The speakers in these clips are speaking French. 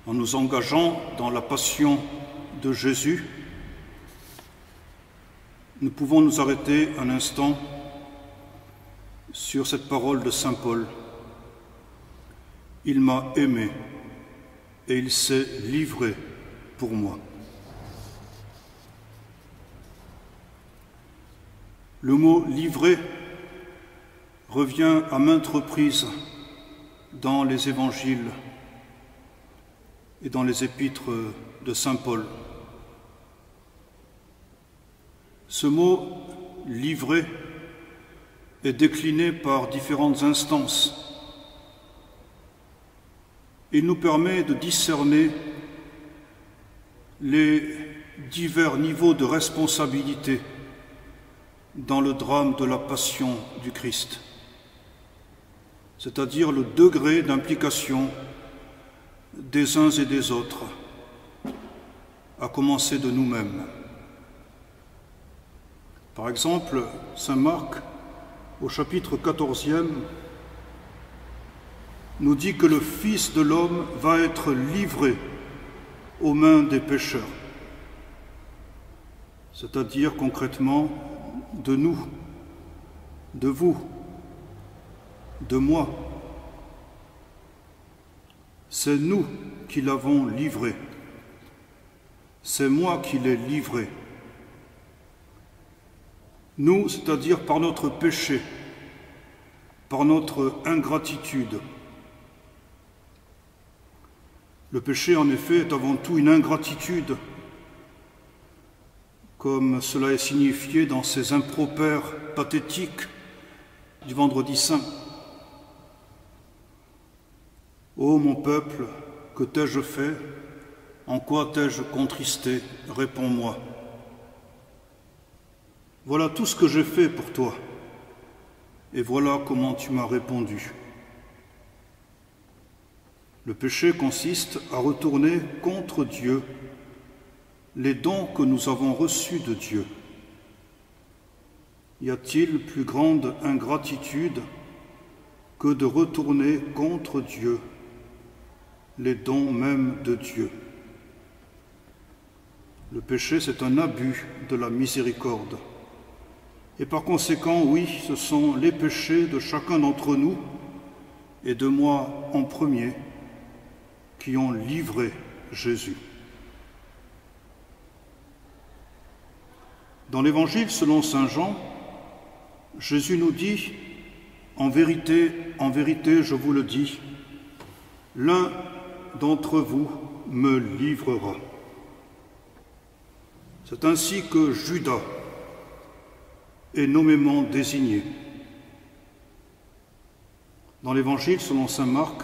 En nous engageant dans la passion de Jésus, nous pouvons nous arrêter un instant sur cette parole de saint Paul. Il m'a aimé et il s'est livré pour moi. Le mot « livré » revient à maintes reprises dans les évangiles et dans les épîtres de saint Paul. Ce mot « livré » est décliné par différentes instances. Il nous permet de discerner les divers niveaux de responsabilité dans le drame de la passion du Christ, c'est-à-dire le degré d'implication des uns et des autres, à commencer de nous-mêmes. Par exemple, saint Marc, au chapitre 14e, nous dit que le Fils de l'homme va être livré aux mains des pécheurs, c'est-à-dire concrètement de nous, de vous, de moi. C'est nous qui l'avons livré. C'est moi qui l'ai livré. Nous, c'est-à-dire par notre péché, par notre ingratitude. Le péché, en effet, est avant tout une ingratitude, comme cela est signifié dans ces impropères pathétiques du Vendredi Saint. Ô mon peuple, que t'ai-je fait? En quoi t'ai-je contristé? Réponds-moi. Voilà tout ce que j'ai fait pour toi, et voilà comment tu m'as répondu. Le péché consiste à retourner contre Dieu les dons que nous avons reçus de Dieu. Y a-t-il plus grande ingratitude que de retourner contre Dieu les dons même de Dieu? Le péché, c'est un abus de la miséricorde. Et par conséquent, oui, ce sont les péchés de chacun d'entre nous, et de moi en premier, qui ont livré Jésus. Dans l'Évangile selon saint Jean, Jésus nous dit « En vérité, je vous le dis, l'un d'entre vous me livrera. » C'est ainsi que Judas est nommément désigné. Dans l'Évangile selon saint Marc,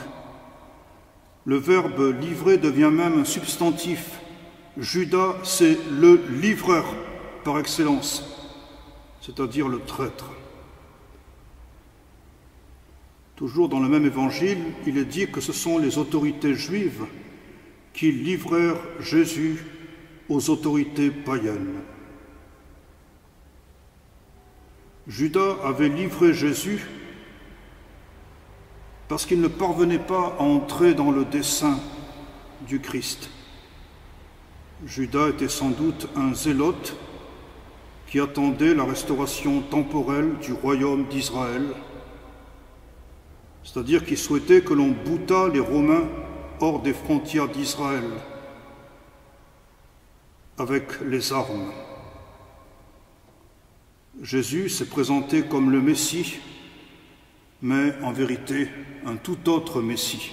le verbe « livrer » devient même un substantif. Judas, c'est le livreur par excellence, c'est-à-dire le traître. Toujours dans le même évangile, il est dit que ce sont les autorités juives qui livrèrent Jésus aux autorités païennes. Judas avait livré Jésus parce qu'il ne parvenait pas à entrer dans le dessein du Christ. Judas était sans doute un zélote qui attendait la restauration temporelle du royaume d'Israël, c'est-à-dire qui souhaitait que l'on boutât les Romains hors des frontières d'Israël avec les armes. Jésus s'est présenté comme le Messie, mais en vérité un tout autre Messie.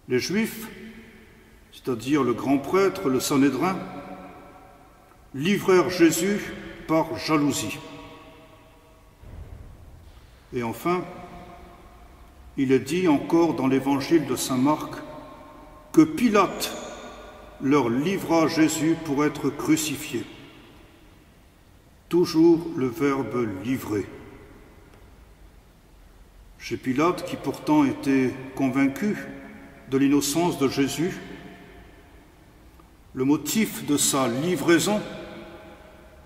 Les Juifs, c'est-à-dire le grand prêtre, le Sanhédrin, livrèrent Jésus par jalousie. Et enfin, il est dit encore dans l'évangile de saint Marc que Pilate leur livra Jésus pour être crucifié. Toujours le verbe « livrer ». Chez Pilate, qui pourtant était convaincu de l'innocence de Jésus, le motif de sa livraison,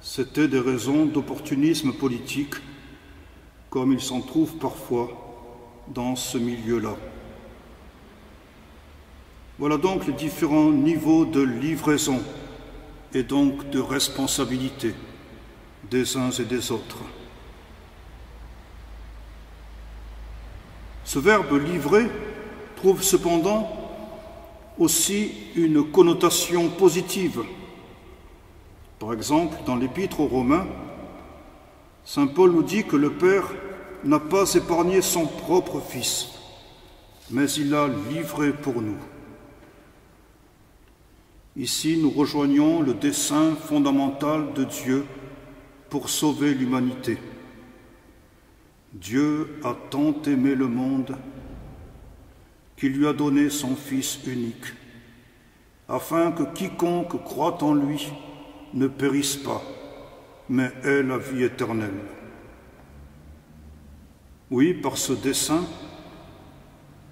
c'était des raisons d'opportunisme politique, comme il s'en trouve parfois dans ce milieu-là. Voilà donc les différents niveaux de livraison et donc de responsabilité des uns et des autres. Ce verbe « livrer » trouve cependant aussi une connotation positive. Par exemple, dans l'Épître aux Romains, saint Paul nous dit que le Père n'a pas épargné son propre Fils, mais il l'a livré pour nous. Ici, nous rejoignons le dessein fondamental de Dieu pour sauver l'humanité. Dieu a tant aimé le monde qu'il lui a donné son Fils unique, afin que quiconque croit en lui ne périsse pas, mais ait la vie éternelle. Oui, par ce dessein,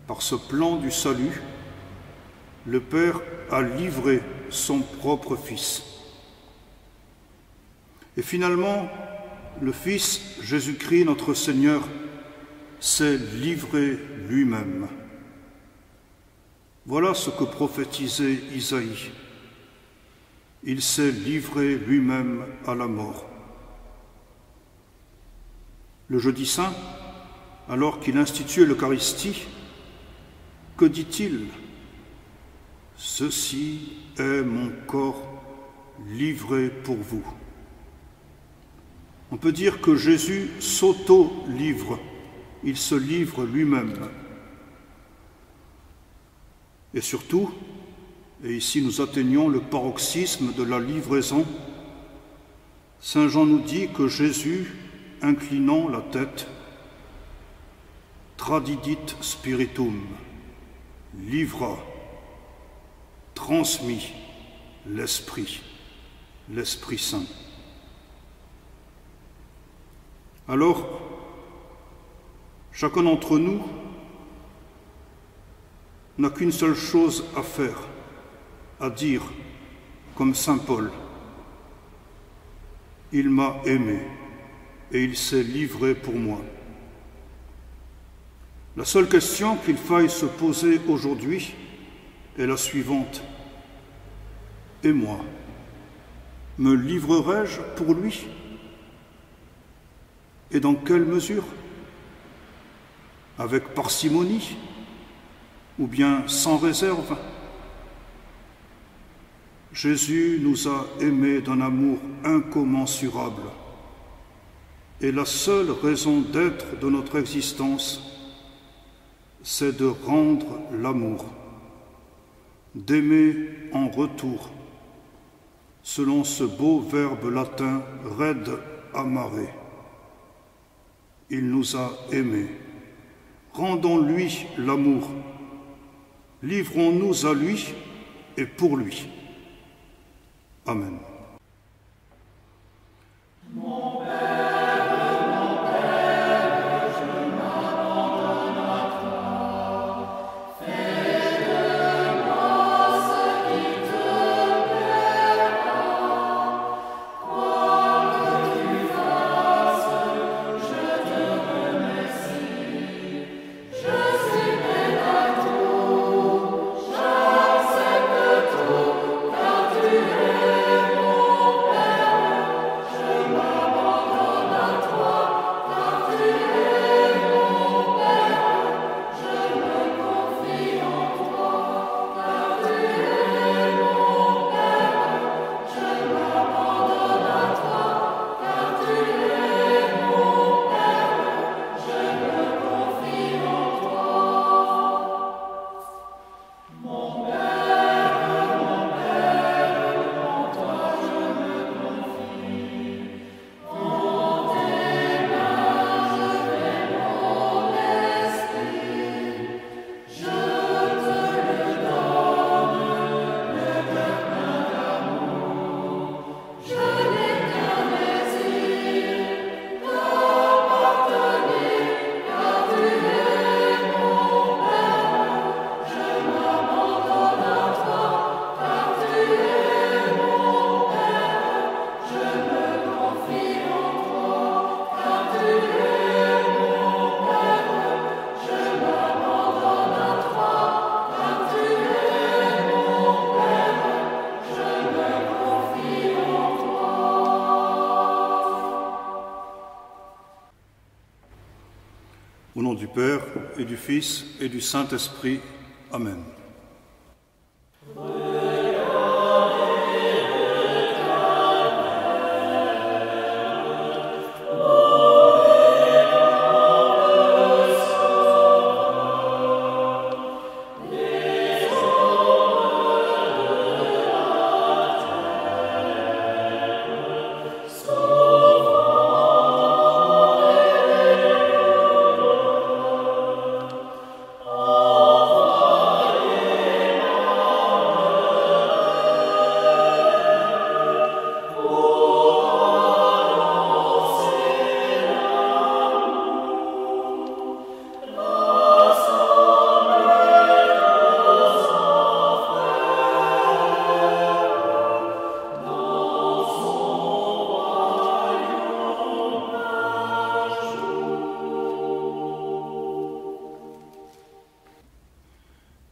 par ce plan du salut, le Père a livré son propre Fils. Et finalement, le Fils, Jésus-Christ, notre Seigneur, s'est livré lui-même. Voilà ce que prophétisait Isaïe. Il s'est livré lui-même à la mort. Le jeudi saint, alors qu'il instituait l'Eucharistie, que dit-il ? « Ceci est mon corps livré pour vous ». On peut dire que Jésus s'auto-livre, il se livre lui-même. Et surtout, et ici nous atteignons le paroxysme de la livraison, saint Jean nous dit que Jésus, inclinant la tête, tradidit spiritum, livra, transmis l'Esprit Saint. Alors, chacun d'entre nous n'a qu'une seule chose à faire, à dire, comme saint Paul. Il m'a aimé et il s'est livré pour moi. La seule question qu'il faille se poser aujourd'hui est la suivante. Et moi, me livrerai-je pour lui ? Et dans quelle mesure ? Avec parcimonie ou bien sans réserve ? Jésus nous a aimés d'un amour incommensurable. Et la seule raison d'être de notre existence, c'est de rendre l'amour, d'aimer en retour, selon ce beau verbe latin « red amare ». Il nous a aimés. Rendons-lui l'amour. Livrons-nous à lui et pour lui. Amen. Mon Père et du Fils et du Saint-Esprit. Amen.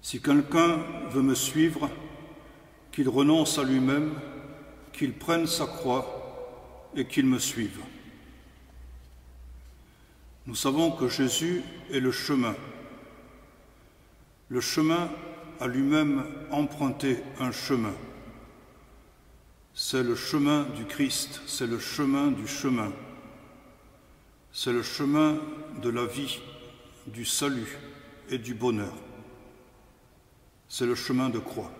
Si quelqu'un veut me suivre, qu'il renonce à lui-même, qu'il prenne sa croix et qu'il me suive. Nous savons que Jésus est le chemin. Le chemin a lui-même emprunté un chemin. C'est le chemin du Christ, c'est le chemin du chemin. C'est le chemin de la vie, du salut et du bonheur. C'est le chemin de croix.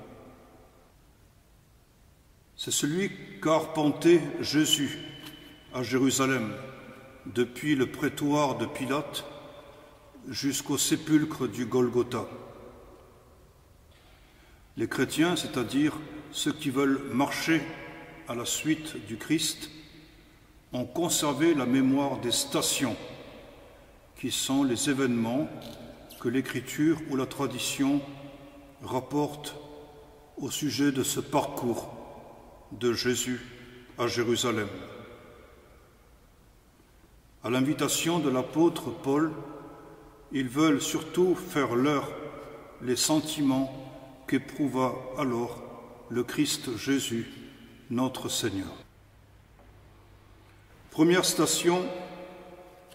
C'est celui qu'arpentait Jésus à Jérusalem, depuis le prétoire de Pilate jusqu'au sépulcre du Golgotha. Les chrétiens, c'est-à-dire ceux qui veulent marcher à la suite du Christ, ont conservé la mémoire des stations, qui sont les événements que l'Écriture ou la tradition rapporte au sujet de ce parcours de Jésus à Jérusalem. À l'invitation de l'apôtre Paul, ils veulent surtout faire leur les sentiments qu'éprouva alors le Christ Jésus, notre Seigneur. Première station,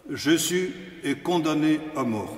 Jésus est condamné à mort.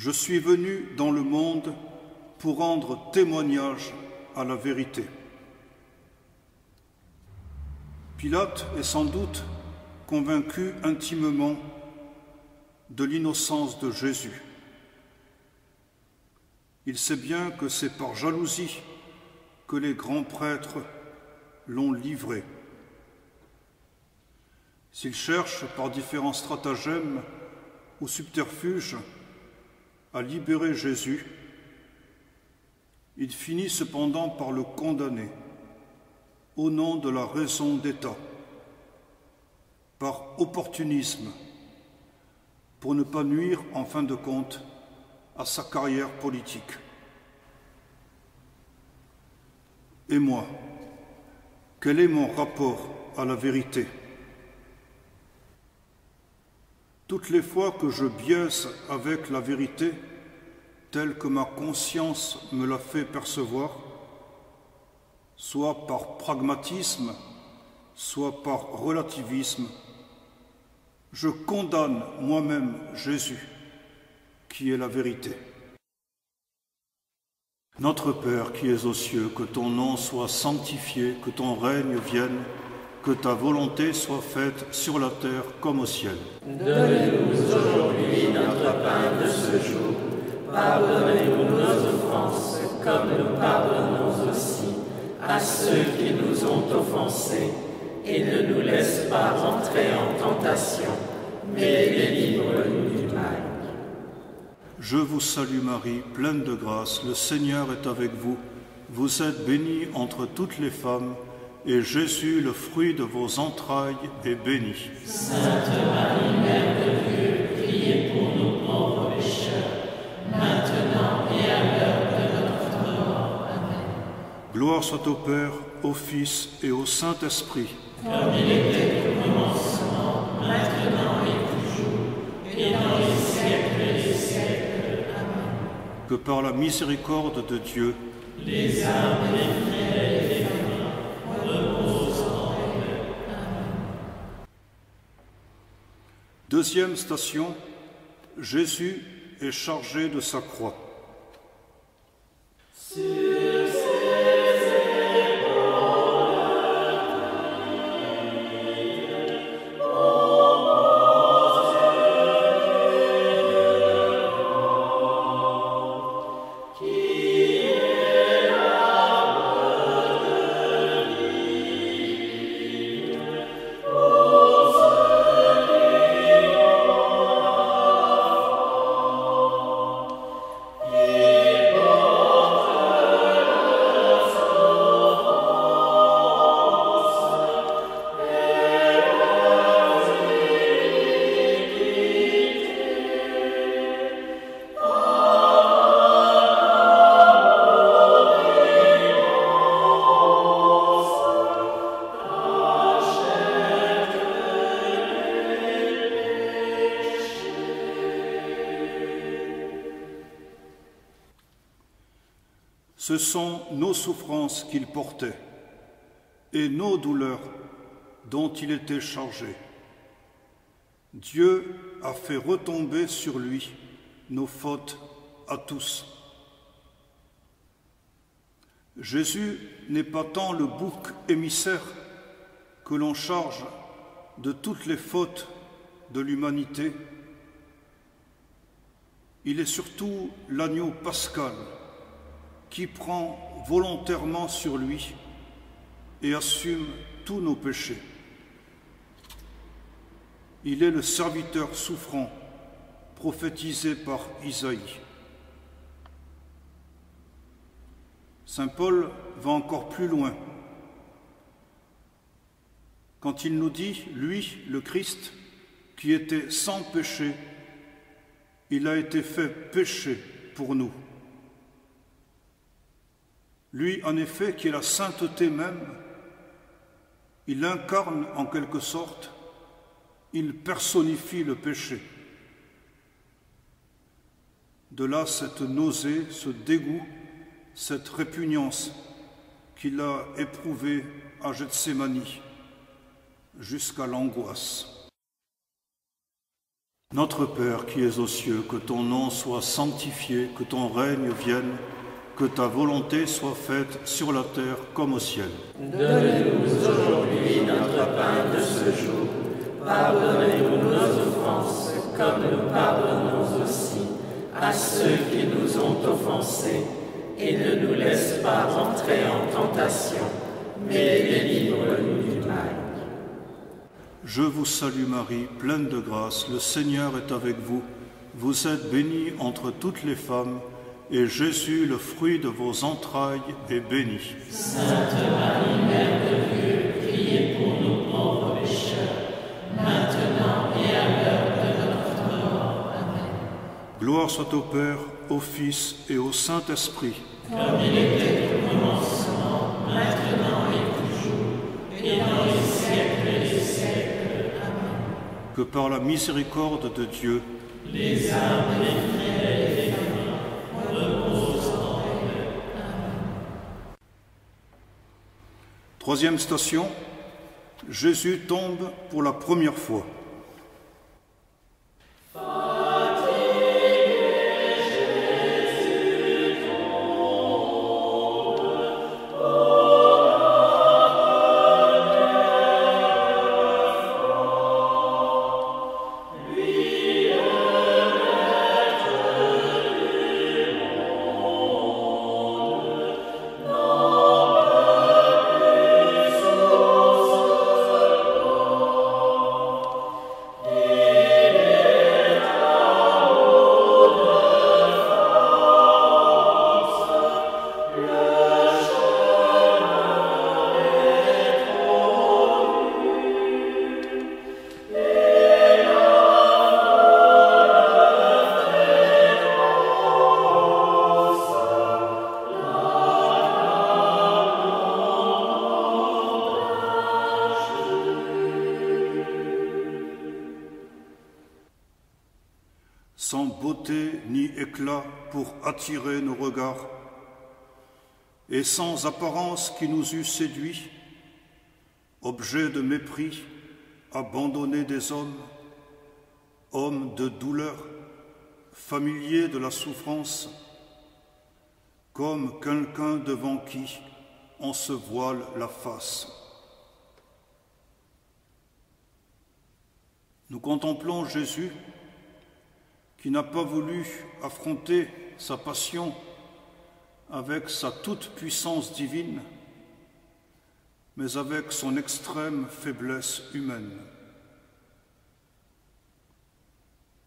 Je suis venu dans le monde pour rendre témoignage à la vérité. Pilate est sans doute convaincu intimement de l'innocence de Jésus. Il sait bien que c'est par jalousie que les grands prêtres l'ont livré. S'il cherche par différents stratagèmes ou subterfuges à libérer Jésus, il finit cependant par le condamner au nom de la raison d'État, par opportunisme, pour ne pas nuire en fin de compte à sa carrière politique. Et moi, quel est mon rapport à la vérité ? Toutes les fois que je biaise avec la vérité, telle que ma conscience me l'a fait percevoir, soit par pragmatisme, soit par relativisme, je condamne moi-même Jésus, qui est la vérité. Notre Père qui es aux cieux, que ton nom soit sanctifié, que ton règne vienne, que ta volonté soit faite sur la terre comme au ciel. Donne-nous aujourd'hui notre pain de ce jour. Pardonnez-nous nos offenses, comme nous pardonnons aussi à ceux qui nous ont offensés. Et ne nous laisse pas entrer en tentation, mais délivre-nous du mal. Je vous salue Marie, pleine de grâce, le Seigneur est avec vous. Vous êtes bénie entre toutes les femmes, et Jésus, le fruit de vos entrailles, est béni. Sainte Marie, Mère de Dieu, priez pour nous pauvres pécheurs, maintenant et à l'heure de notre mort. Amen. Gloire soit au Père, au Fils et au Saint-Esprit. Comme il était au commencement, maintenant et toujours, et dans les siècles des siècles. Amen. Que par la miséricorde de Dieu, les âmes des fidèles et des morts reposent en paix. Amen. Deuxième station, Jésus est chargé de sa croix. Ce sont nos souffrances qu'il portait et nos douleurs dont il était chargé. Dieu a fait retomber sur lui nos fautes à tous. Jésus n'est pas tant le bouc émissaire que l'on charge de toutes les fautes de l'humanité. Il est surtout l'agneau pascal qui prend volontairement sur lui et assume tous nos péchés. Il est le serviteur souffrant prophétisé par Isaïe. Saint Paul va encore plus loin quand il nous dit, lui, le Christ, qui était sans péché, il a été fait péché pour nous. Lui, en effet, qui est la sainteté même, il incarne en quelque sorte, il personnifie le péché. De là cette nausée, ce dégoût, cette répugnance qu'il a éprouvée à Gethsémani, jusqu'à l'angoisse. Notre Père qui es aux cieux, que ton nom soit sanctifié, que ton règne vienne, que ta volonté soit faite sur la terre comme au ciel. Donne-nous aujourd'hui notre pain de ce jour. Pardonnez-nous nos offenses, comme nous pardonnons aussi à ceux qui nous ont offensés. Et ne nous laisse pas entrer en tentation, mais délivre-nous du mal. Je vous salue Marie, pleine de grâce, le Seigneur est avec vous. Vous êtes bénie entre toutes les femmes, et Jésus, le fruit de vos entrailles, est béni. Sainte Marie, Mère de Dieu, priez pour nous pauvres pécheurs, maintenant et à l'heure de notre mort. Amen. Gloire soit au Père, au Fils et au Saint-Esprit. Comme il était au commencement, maintenant et toujours, et dans les siècles des siècles. Amen. Que par la miséricorde de Dieu, les âmes des fidèles et des morts reposent en paix. Amen. Troisième station, Jésus tombe pour la première fois. d'éclat pour attirer nos regards, et sans apparence qui nous eût séduits, objet de mépris, abandonné des hommes, homme de douleur, familier de la souffrance, comme quelqu'un devant qui on se voile la face. Nous contemplons Jésus qui n'a pas voulu affronter sa passion avec sa toute-puissance divine, mais avec son extrême faiblesse humaine,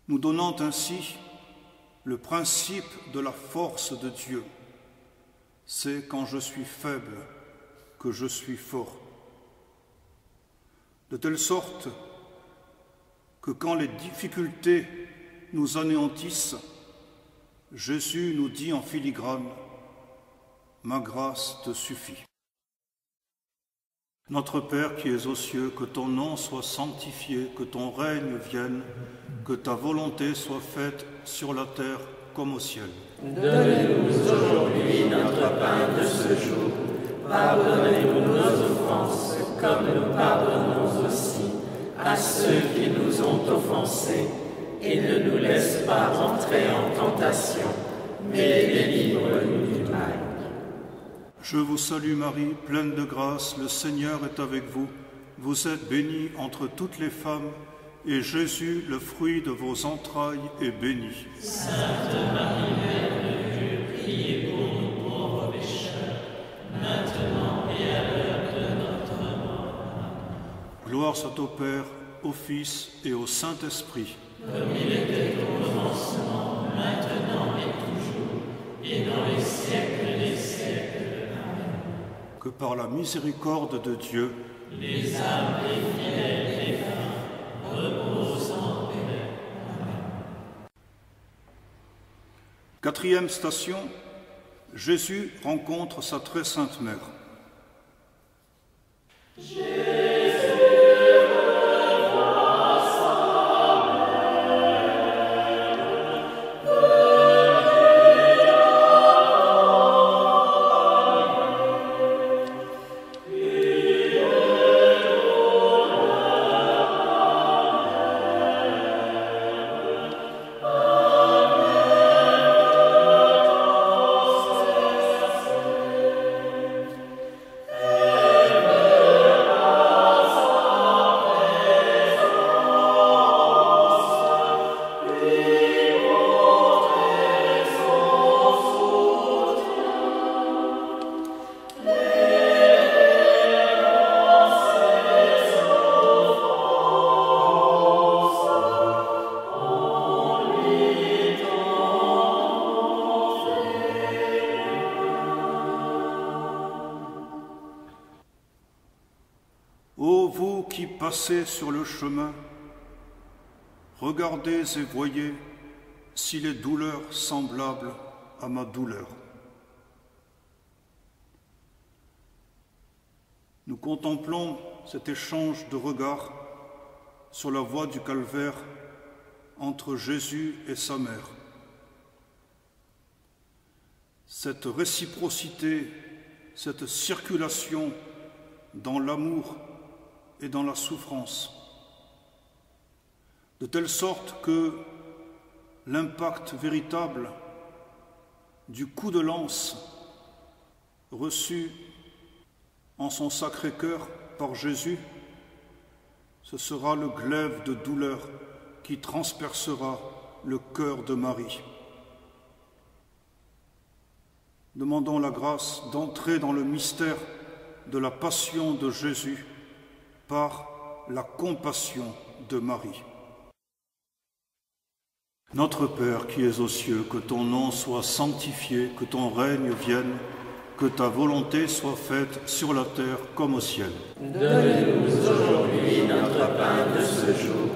nous donnant ainsi le principe de la force de Dieu. C'est quand je suis faible que je suis fort. De telle sorte que quand les difficultés nous anéantissent, Jésus nous dit en filigrane « Ma grâce te suffit ». Notre Père qui es aux cieux, que ton nom soit sanctifié, que ton règne vienne, que ta volonté soit faite sur la terre comme au ciel. Donne-nous aujourd'hui notre pain de ce jour. Pardonnez-nous nos offenses, comme nous pardonnons aussi à ceux qui nous ont offensés. Et ne nous laisse pas rentrer en tentation, mais délivre-nous du mal. Je vous salue Marie, pleine de grâce, le Seigneur est avec vous. Vous êtes bénie entre toutes les femmes, et Jésus, le fruit de vos entrailles, est béni. Sainte Marie, Mère de Dieu, priez pour nous pauvres pécheurs, maintenant et à l'heure de notre mort. Gloire soit au Père, au Fils et au Saint-Esprit. Comme il était au commencement, maintenant et toujours, et dans les siècles des siècles. Que par la miséricorde de Dieu, les âmes des fidèles défunts reposent en paix. Quatrième station, Jésus rencontre sa très sainte mère. Ô vous qui passez sur le chemin, regardez et voyez s'il est douleur semblable à ma douleur. Nous contemplons cet échange de regards sur la voie du calvaire entre Jésus et sa mère. Cette réciprocité, cette circulation dans l'amour et dans la souffrance, de telle sorte que l'impact véritable du coup de lance reçu en son sacré cœur par Jésus, ce sera le glaive de douleur qui transpercera le cœur de Marie. Demandons la grâce d'entrer dans le mystère de la passion de Jésus par la compassion de Marie. Notre Père qui es aux cieux, que ton nom soit sanctifié, que ton règne vienne, que ta volonté soit faite sur la terre comme au ciel. Donne-nous aujourd'hui notre pain de ce jour.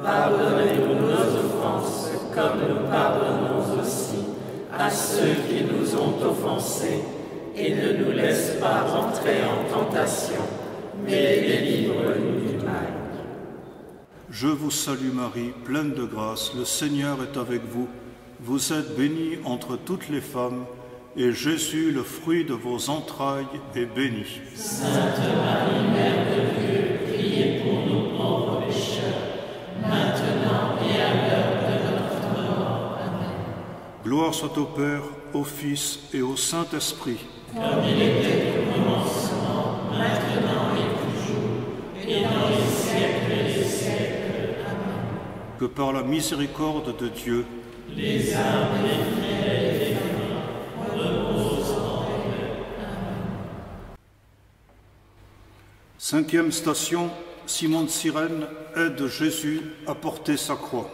Pardonnez-nous nos offenses, comme nous pardonnons aussi à ceux qui nous ont offensés. Et ne nous laisse pas rentrer en tentation, mais délivre-nous du mal. Je vous salue Marie, pleine de grâce, le Seigneur est avec vous. vous êtes bénie entre toutes les femmes, et Jésus, le fruit de vos entrailles, est béni. Sainte Marie, Mère de Dieu, priez pour nous pauvres pécheurs, maintenant et à l'heure de notre mort. Amen. Gloire soit au Père, au Fils et au Saint-Esprit. Comme il était au commencement, maintenant et toujours, et dans les siècles des siècles. Amen. Que par la miséricorde de Dieu, les âmes des fidèles et des morts reposent en paix. Amen. Cinquième station, Simon de Cyrène aide Jésus à porter sa croix.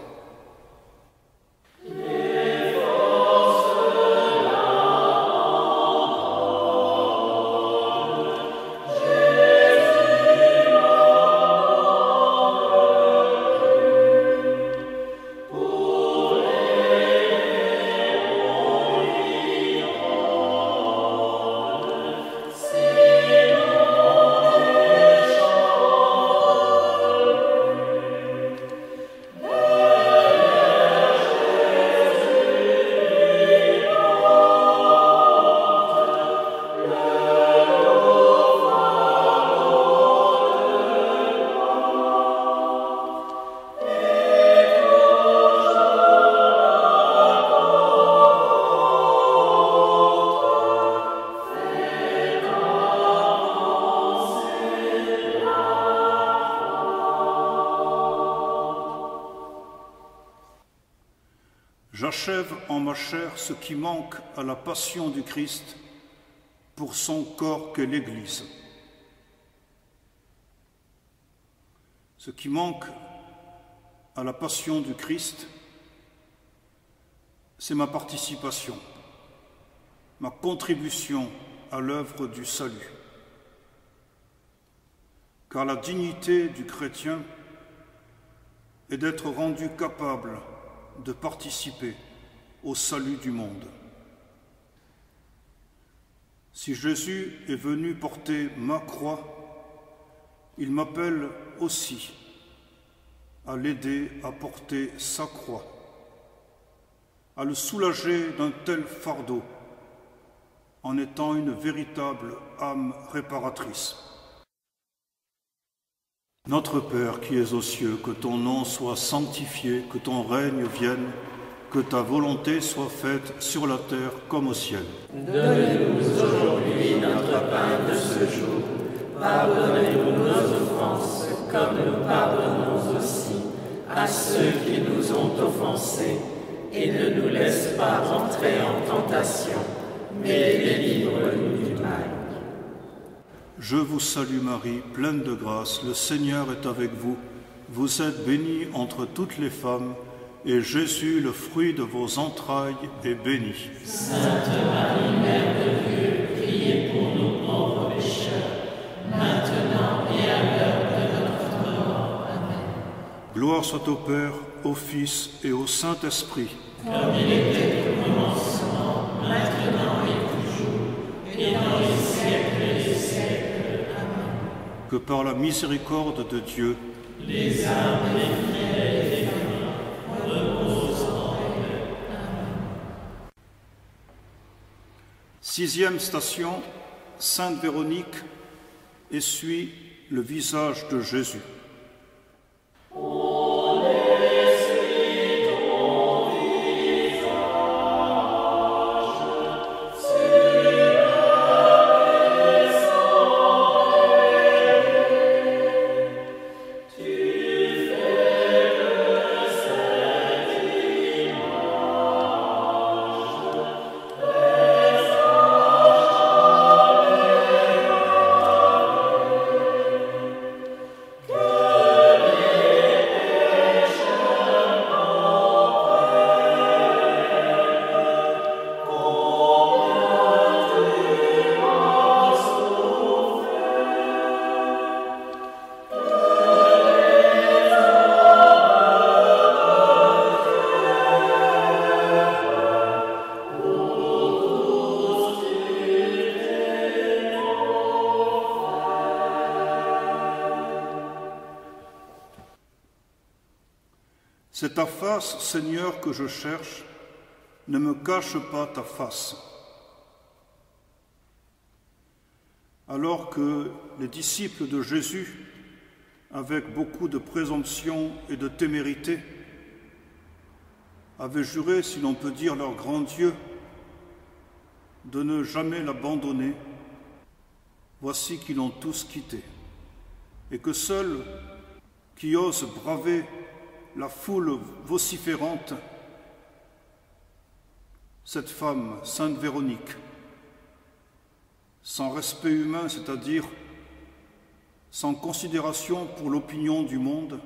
J'achève en ma chair ce qui manque à la passion du Christ pour son corps qu'est l'Église. Ce qui manque à la passion du Christ, c'est ma participation, ma contribution à l'œuvre du salut. Car la dignité du chrétien est d'être rendu capable de participer au salut du monde. Si Jésus est venu porter ma croix, il m'appelle aussi à l'aider à porter sa croix, à le soulager d'un tel fardeau, en étant une véritable âme réparatrice. Notre Père qui es aux cieux, que ton nom soit sanctifié, que ton règne vienne, que ta volonté soit faite sur la terre comme au ciel. Donne-nous aujourd'hui notre pain de ce jour. Pardonnez-nous nos offenses, comme nous pardonnons aussi à ceux qui nous ont offensés. Et ne nous laisse pas entrer en tentation, mais délivre-nous du mal. Je vous salue Marie, pleine de grâce, le Seigneur est avec vous. Vous êtes bénie entre toutes les femmes, et Jésus, le fruit de vos entrailles, est béni. Sainte Marie, Mère de Dieu, priez pour nous pauvres pécheurs, maintenant et à l'heure de notre mort. Amen. Gloire soit au Père, au Fils et au Saint-Esprit. Comme il était au commencement, maintenant et toujours, et dans les siècles des siècles. Amen. Que par la miséricorde de Dieu, les âmes des fidèles et des morts reposent en paix. Amen. Sixième station, Sainte Véronique essuie le visage de Jésus. C'est ta face, Seigneur, que je cherche, ne me cache pas ta face. Alors que les disciples de Jésus, avec beaucoup de présomption et de témérité, avaient juré, si l'on peut dire, leur grand Dieu, de ne jamais l'abandonner, voici qu'ils l'ont tous quitté, et que seul qui ose braver la foule vociférante, cette femme, Sainte Véronique, sans respect humain, c'est-à-dire sans considération pour l'opinion du monde,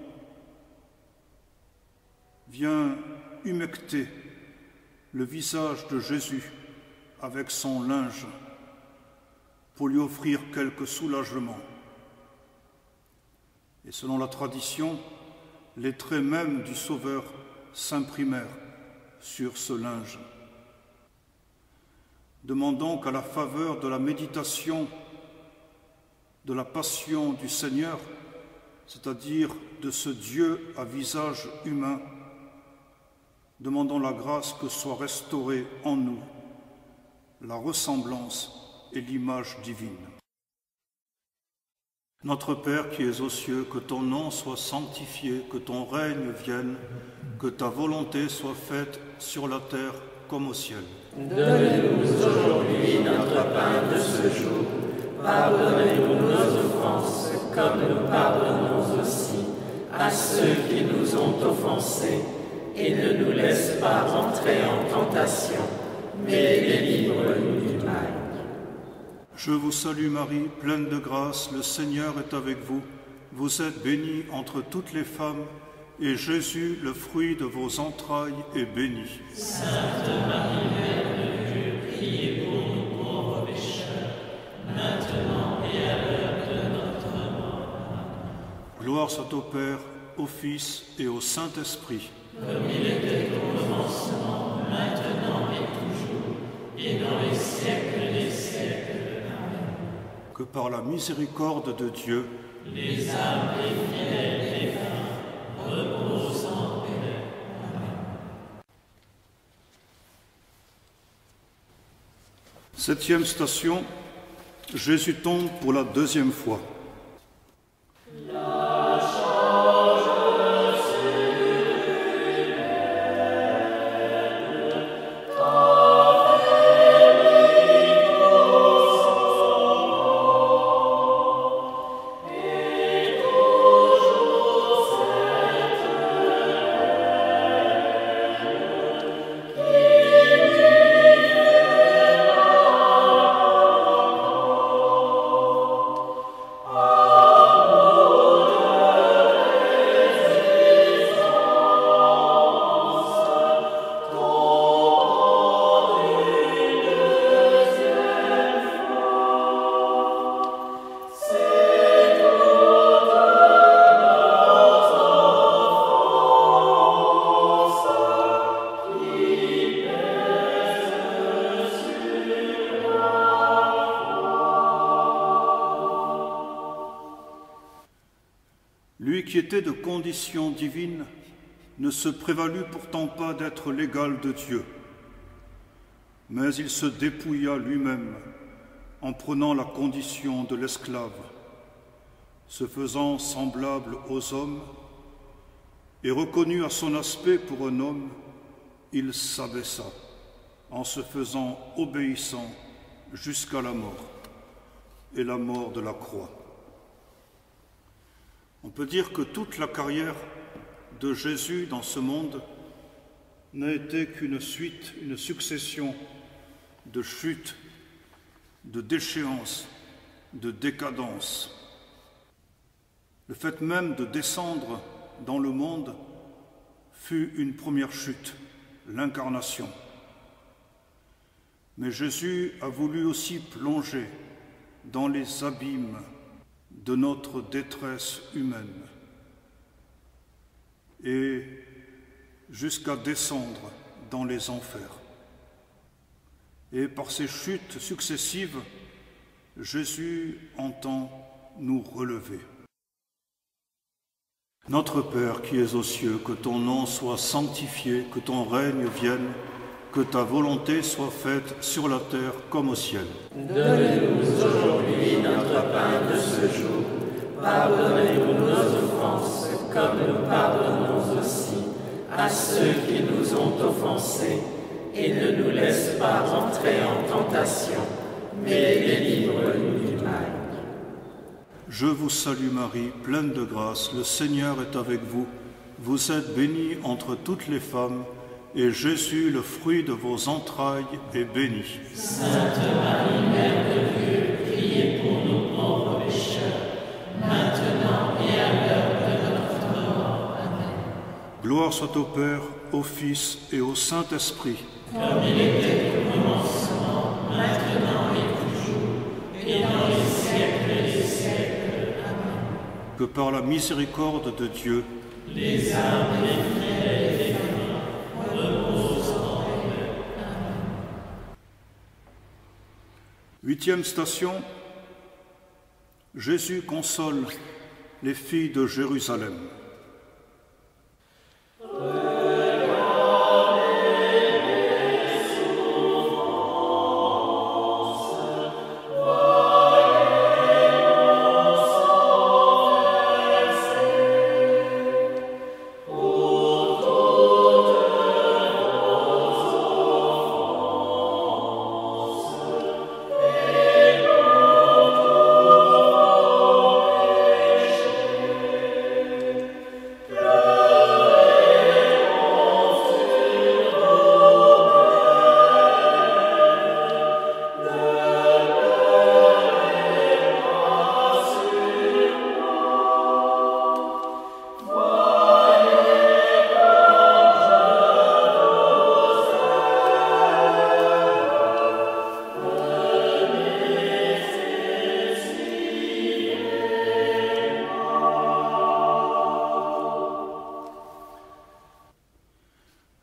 vient humecter le visage de Jésus avec son linge pour lui offrir quelque soulagement. Et selon la tradition, les traits mêmes du Sauveur s'imprimèrent sur ce linge. Demandons qu'à la faveur de la méditation de la passion du Seigneur, c'est-à-dire de ce Dieu à visage humain, demandons la grâce que soit restaurée en nous la ressemblance et l'image divine. Notre Père qui es aux cieux, que ton nom soit sanctifié, que ton règne vienne, que ta volonté soit faite sur la terre comme au ciel. Donne-nous aujourd'hui notre pain de ce jour. Pardonnez-nous nos offenses, comme nous pardonnons aussi à ceux qui nous ont offensés. Et ne nous laisse pas entrer en tentation, mais délivre-nous du mal. Je vous salue Marie, pleine de grâce, le Seigneur est avec vous. Vous êtes bénie entre toutes les femmes, et Jésus, le fruit de vos entrailles, est béni. Sainte Marie, Mère de Dieu, priez pour nous pauvres pécheurs, maintenant et à l'heure de notre mort. Gloire soit au Père, au Fils et au Saint-Esprit. Comme il était au commencement, maintenant et toujours, et dans les siècles des siècles. Amen. Que par la miséricorde de Dieu, les âmes des fidèles défunts reposent en paix. Amen. Septième station, Jésus tombe pour la deuxième fois. Lui qui était de condition divine ne se prévalut pourtant pas d'être l'égal de Dieu, mais il se dépouilla lui-même en prenant la condition de l'esclave, se faisant semblable aux hommes, et reconnu à son aspect pour un homme, il s'abaissa, en se faisant obéissant jusqu'à la mort, et la mort de la croix. On peut dire que toute la carrière de Jésus dans ce monde n'a été qu'une suite, une succession de chutes, de déchéances, de décadences. Le fait même de descendre dans le monde fut une première chute, l'incarnation. Mais Jésus a voulu aussi plonger dans les abîmes de notre détresse humaine et jusqu'à descendre dans les enfers. Et par ces chutes successives, Jésus entend nous relever. Notre Père qui es aux cieux, que ton nom soit sanctifié, que ton règne vienne, que ta volonté soit faite sur la terre comme au ciel. Donne-nous aujourd'hui notre pain de ce jour. Pardonnez-nous nos offenses, comme nous pardonnons aussi à ceux qui nous ont offensés. Et ne nous laisse pas entrer en tentation, mais délivre-nous du mal. Je vous salue Marie, pleine de grâce, le Seigneur est avec vous. Vous êtes bénie entre toutes les femmes, et Jésus, le fruit de vos entrailles, est béni. Sainte Marie, Mère de Dieu, priez pour nous pauvres pécheurs, maintenant et à l'heure de notre mort. Amen. Gloire soit au Père, au Fils et au Saint-Esprit. Comme il était au commencement, maintenant et toujours, et dans les siècles des siècles. Amen. Que par la miséricorde de Dieu, les âmes des fidèles et des morts reposent en paix. Amen. 8e station, Jésus console les filles de Jérusalem.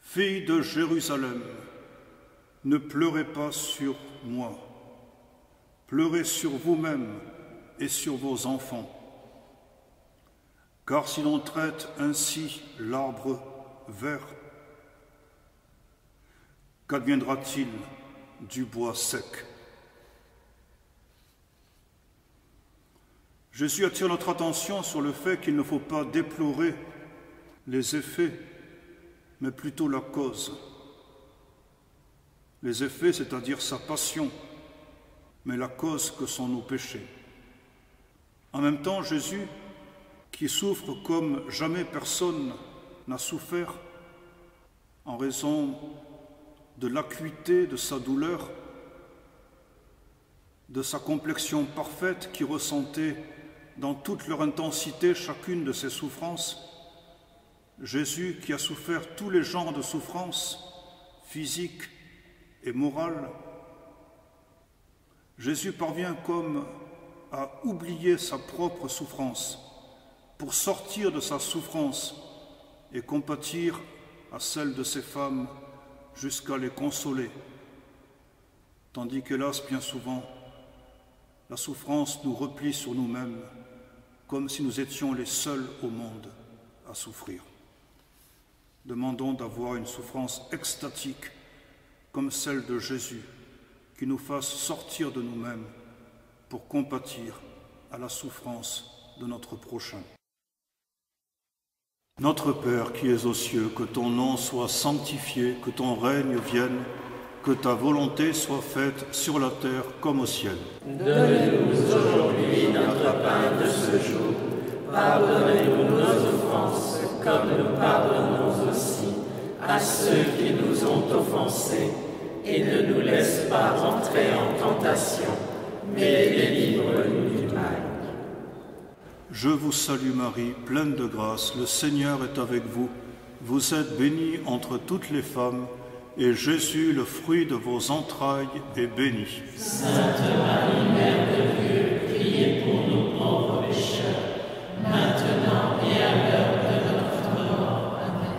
Filles de Jérusalem, ne pleurez pas sur moi, pleurez sur vous-mêmes et sur vos enfants. Car si l'on traite ainsi l'arbre vert, qu'adviendra-t-il du bois sec? Jésus attire notre attention sur le fait qu'il ne faut pas déplorer les effets, mais plutôt la cause. Les effets, c'est-à-dire sa passion, mais la cause que sont nos péchés. En même temps, Jésus, qui souffre comme jamais personne n'a souffert, en raison de l'acuité de sa douleur, de sa complexion parfaite qui ressentait dans toute leur intensité chacune de ses souffrances, Jésus, qui a souffert tous les genres de souffrances, physiques et morales, Jésus parvient comme à oublier sa propre souffrance pour sortir de sa souffrance et compatir à celle de ces femmes jusqu'à les consoler. Tandis qu'hélas, bien souvent, la souffrance nous replie sur nous-mêmes comme si nous étions les seuls au monde à souffrir. Demandons d'avoir une souffrance extatique comme celle de Jésus, qui nous fasse sortir de nous-mêmes pour compatir à la souffrance de notre prochain. Notre Père qui es aux cieux, que ton nom soit sanctifié, que ton règne vienne, que ta volonté soit faite sur la terre comme au ciel. Donne-nous aujourd'hui notre pain de ce jour. Pardonnez-nous nos offenses, comme nous pardonnons aussi à ceux qui nous ont offensés. Et ne nous laisse pas entrer en tentation, mais délivre-nous du mal. Je vous salue Marie, pleine de grâce, le Seigneur est avec vous. Vous êtes bénie entre toutes les femmes, et Jésus, le fruit de vos entrailles, est béni. Sainte Marie, Mère de Dieu, priez pour nous pauvres pécheurs, maintenant et à l'heure de notre mort. Amen.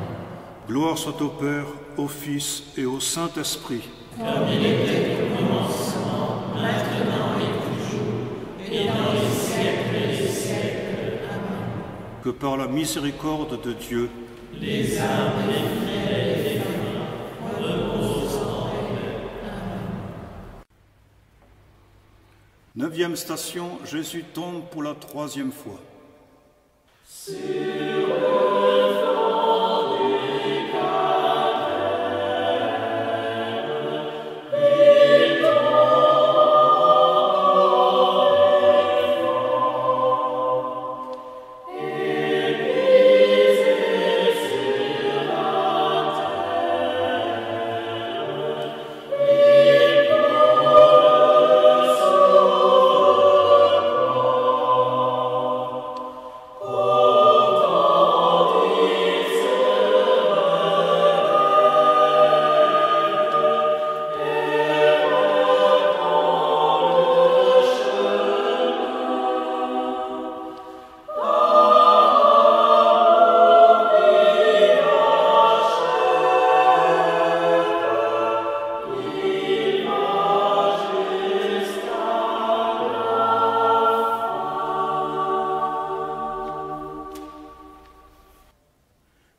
Gloire soit au Père, au Fils et au Saint-Esprit. Comme il était au commencement, maintenant et toujours, et dans les siècles des siècles. Amen. Que par la miséricorde de Dieu, les âmes des fidèles et des morts reposent 9e station, Jésus tombe pour la 3e fois.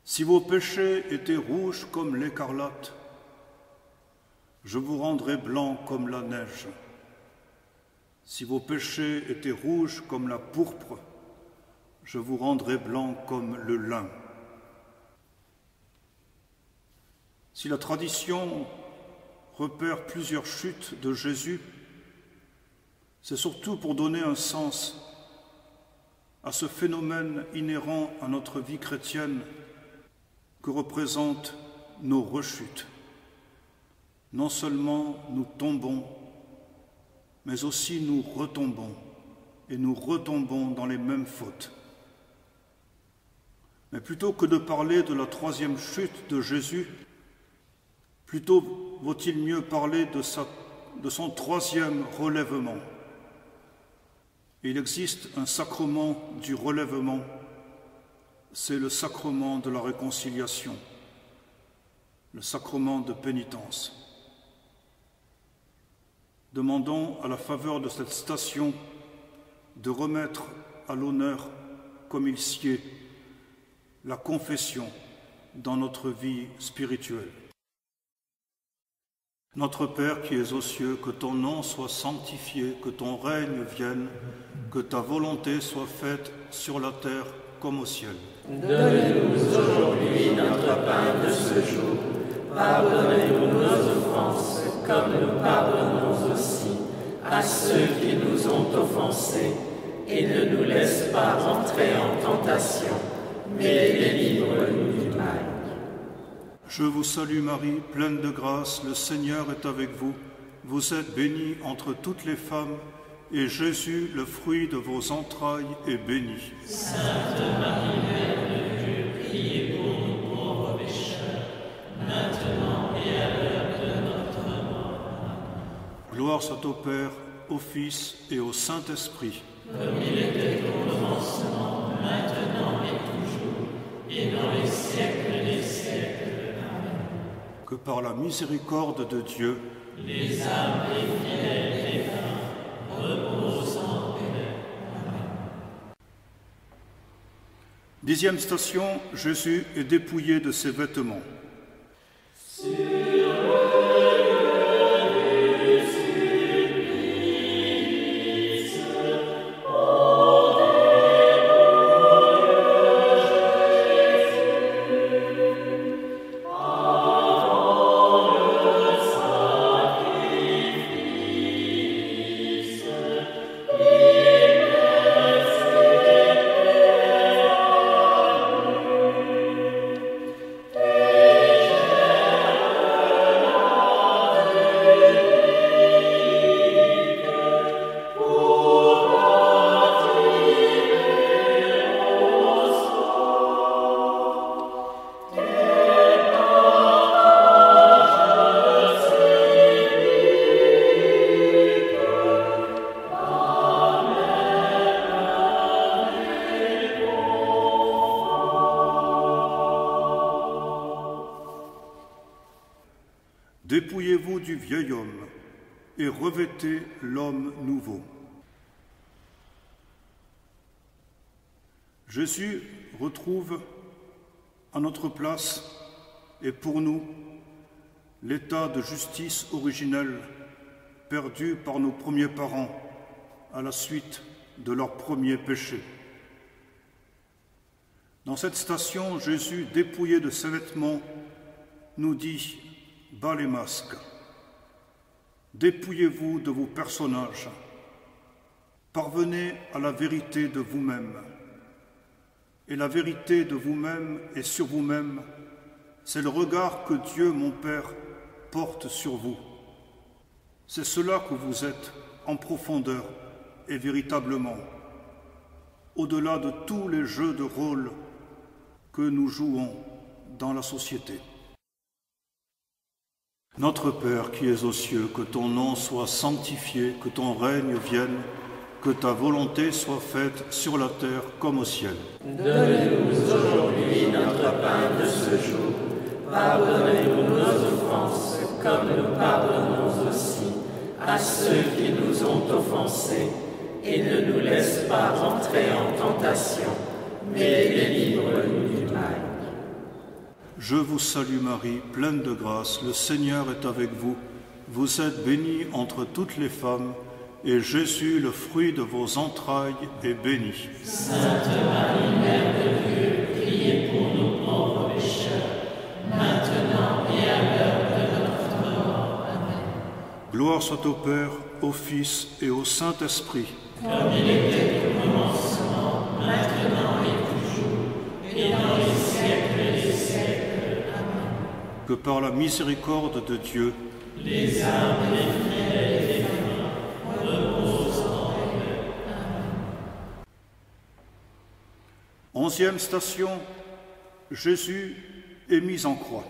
Si vos péchés étaient rouges comme l'écarlate, je vous rendrai blanc comme la neige. Si vos péchés étaient rouges comme la pourpre, je vous rendrai blanc comme le lin. Si la tradition repère plusieurs chutes de Jésus, c'est surtout pour donner un sens à ce phénomène inhérent à notre vie chrétienne que représentent nos rechutes. Non seulement nous tombons, mais aussi nous retombons, et nous retombons dans les mêmes fautes. Mais plutôt que de parler de la 3e chute de Jésus, plutôt vaut-il mieux parler de son 3e relèvement. Il existe un sacrement du relèvement, c'est le sacrement de la réconciliation, le sacrement de pénitence. Demandons à la faveur de cette station de remettre à l'honneur, comme il sied, la confession dans notre vie spirituelle. Notre Père qui es aux cieux, que ton nom soit sanctifié, que ton règne vienne, que ta volonté soit faite sur la terre comme au ciel. Donne-nous aujourd'hui notre pain de ce jour. Pardonnez-nous nos offenses, comme nous pardonnons aussi à ceux qui nous ont offensés. Et ne nous laisse pas entrer en tentation, mais délivre-nous du mal. Je vous salue Marie, pleine de grâce, le Seigneur est avec vous. Vous êtes bénie entre toutes les femmes, et Jésus, le fruit de vos entrailles, est béni. Sainte Marie, Mère de Dieu, priez pour nous pauvres pécheurs, maintenant et à l'heure de notre mort. Gloire soit au Père, au Fils et au Saint-Esprit. Comme il était au commencement, maintenant et toujours, et dans les siècles des siècles. Amen. Que par la miséricorde de Dieu, les âmes des fidèles et reposent en paix. Amen. 10e station, Jésus est dépouillé de ses vêtements. Dépouillez-vous du vieil homme et revêtez l'homme nouveau. Jésus retrouve à notre place et pour nous l'état de justice originel perdu par nos premiers parents à la suite de leur premier péché. Dans cette station, Jésus, dépouillé de ses vêtements, nous dit « Bas les masques, dépouillez-vous de vos personnages, parvenez à la vérité de vous-même. Et la vérité de vous-même et sur vous-même, c'est le regard que Dieu, mon Père, porte sur vous. C'est cela que vous êtes en profondeur et véritablement, au-delà de tous les jeux de rôle que nous jouons dans la société. Notre Père qui es aux cieux, que ton nom soit sanctifié, que ton règne vienne, que ta volonté soit faite sur la terre comme au ciel. Donne-nous aujourd'hui notre pain de ce jour. Pardonnez-nous nos offenses, comme nous pardonnons aussi à ceux qui nous ont offensés. Et ne nous laisse pas entrer en tentation, mais délivre-nous du mal. Je vous salue Marie, pleine de grâce, le Seigneur est avec vous. Vous êtes bénie entre toutes les femmes, et Jésus, le fruit de vos entrailles, est béni. Sainte Marie, Mère de Dieu, priez pour nous pauvres pécheurs, maintenant et à l'heure de notre mort. Amen. Gloire soit au Père, au Fils et au Saint-Esprit. Comme il était au commencement, maintenant et toujours, et dans les siècles des siècles. Amen. Que par la miséricorde de Dieu, les âmes des fidèles et des morts reposent en paix. Amen. 11e station, Jésus est mis en croix.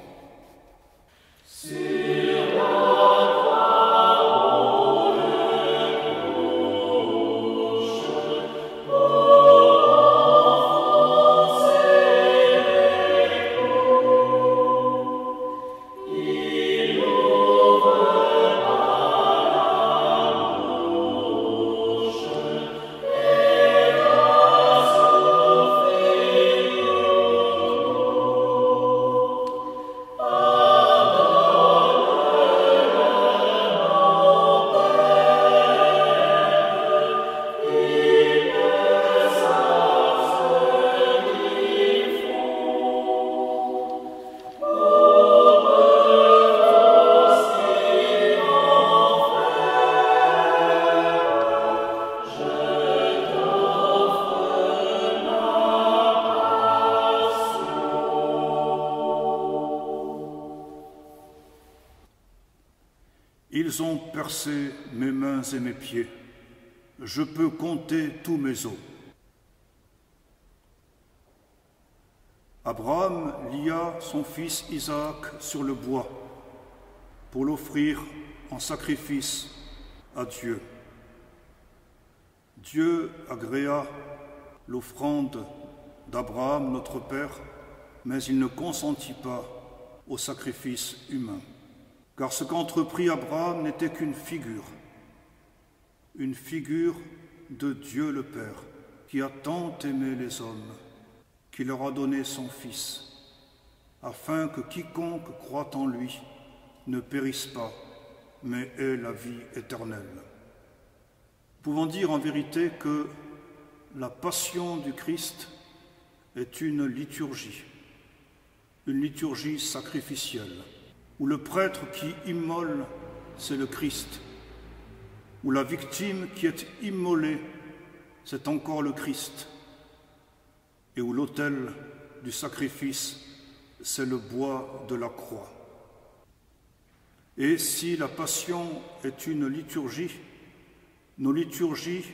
Ils ont percé mes mains et mes pieds. Je peux compter tous mes os. Abraham lia son fils Isaac sur le bois pour l'offrir en sacrifice à Dieu. Dieu agréa l'offrande d'Abraham, notre Père, mais il ne consentit pas au sacrifice humain. Car ce qu'entreprit Abraham n'était qu'une figure de Dieu le Père, qui a tant aimé les hommes, qui leur a donné son Fils, afin que quiconque croit en lui ne périsse pas, mais ait la vie éternelle. Pouvons dire en vérité que la passion du Christ est une liturgie sacrificielle, où le prêtre qui immole, c'est le Christ, où la victime qui est immolée, c'est encore le Christ, et où l'autel du sacrifice, c'est le bois de la croix. Et si la passion est une liturgie, nos liturgies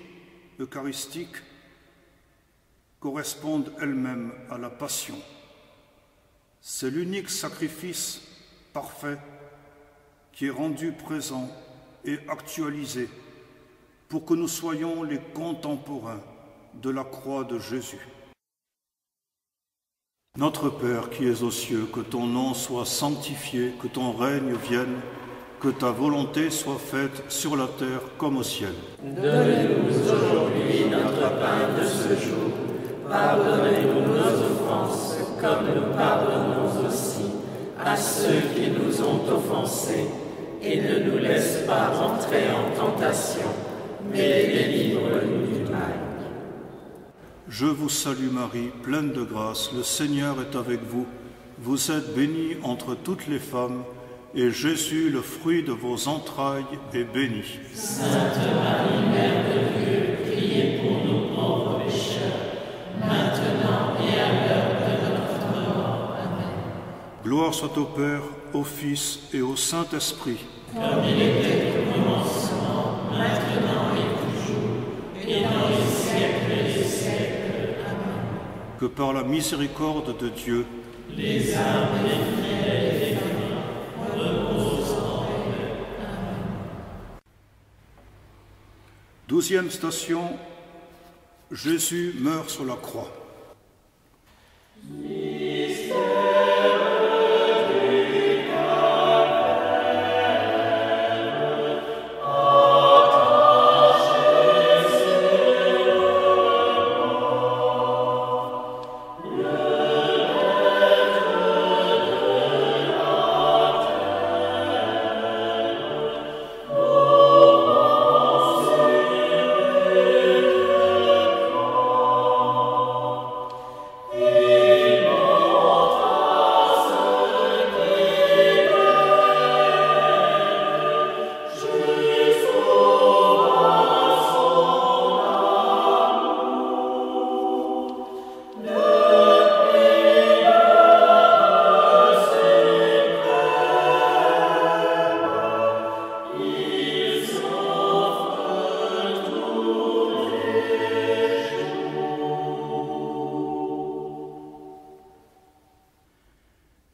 eucharistiques correspondent elles-mêmes à la passion. C'est l'unique sacrifice parfait qui est rendu présent et actualisé pour que nous soyons les contemporains de la croix de Jésus. Notre Père qui es aux cieux, que ton nom soit sanctifié, que ton règne vienne, que ta volonté soit faite sur la terre comme au ciel. Donne-nous aujourd'hui notre pain de ce jour. Pardonnez-nous nos offenses, comme nous pardonnons aussi à ceux qui nous ont offensés, et ne nous laisse pas entrer en tentation, mais délivre-nous du mal. Je vous salue Marie, pleine de grâce, le Seigneur est avec vous. Vous êtes bénie entre toutes les femmes, et Jésus, le fruit de vos entrailles, est béni. Sainte Marie, Mère de Dieu, priez pour nous pauvres pécheurs, maintenant et à l'heure de notre mort. Amen. Gloire soit au Père, au Fils et au Saint-Esprit. Comme il était au commencement, maintenant et toujours, et dans les siècles des siècles. Amen. Que par la miséricorde de Dieu, les âmes des fidèles et des défunts reposent en paix. Amen. 12e station, Jésus meurt sur la croix.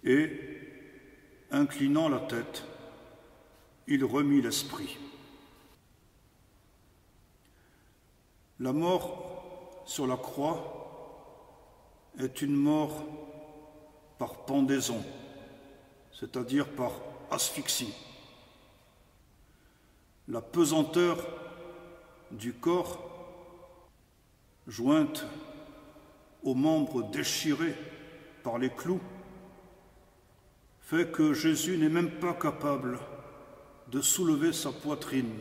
Et, inclinant la tête, il remit l'esprit. La mort sur la croix est une mort par pendaison, c'est-à-dire par asphyxie. La pesanteur du corps, jointe aux membres déchirés par les clous, fait que Jésus n'est même pas capable de soulever sa poitrine